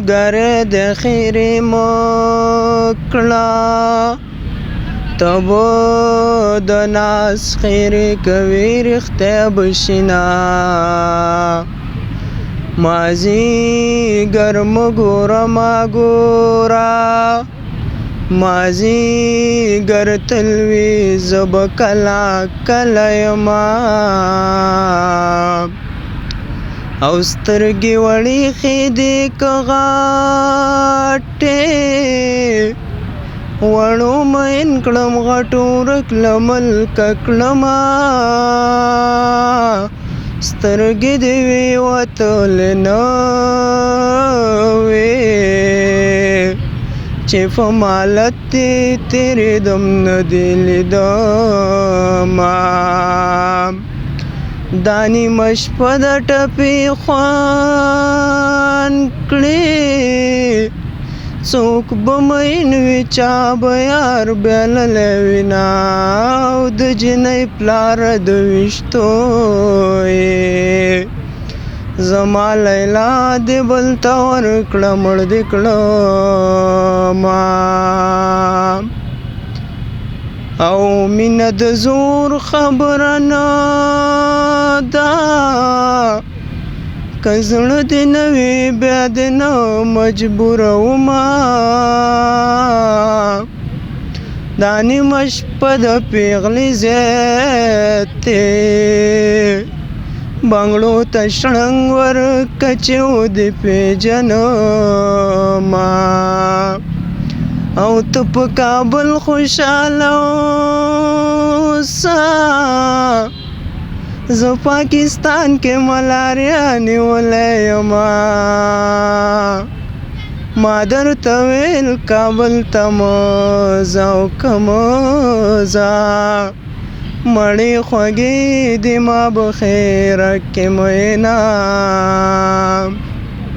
گرد خیر مکړه تبو د ناس خیر کوي رښتیا بشینا مازی ګرم ګوره ما ګوره مازی ګر تلوي زب کلا کلا یما او سترګې وړې خېدې که غاټې وړو مین کړم غټو ورک له ملکه کړمه سترګې دې وې وتلې نه وې چې په مالت دې تېرېدم نه دې لیدمه دا نیمه شپه د ټپې خوان کړې څوک به مین وي چا به یار بللی وینا او د جنۍ پلاره د ویشتو یې زما لیلا دې بل ته ورکړه مړ دې کړمه او مینه د زور خبره نه ده که زړه دې نه وي بیا دې نه مجبورومه دا نیمه شپه د پیغلې زیاتې بنګړو ته شړنګ ورکه چې ودې پیژنمه او ته په کابل خوشحاله اوسه زه پاکستان کې ملاریا نیولی یمه ما درته ویل کابل ته مه ځه او که مه ځه مړې خوږې دې ما بخیره کې مینه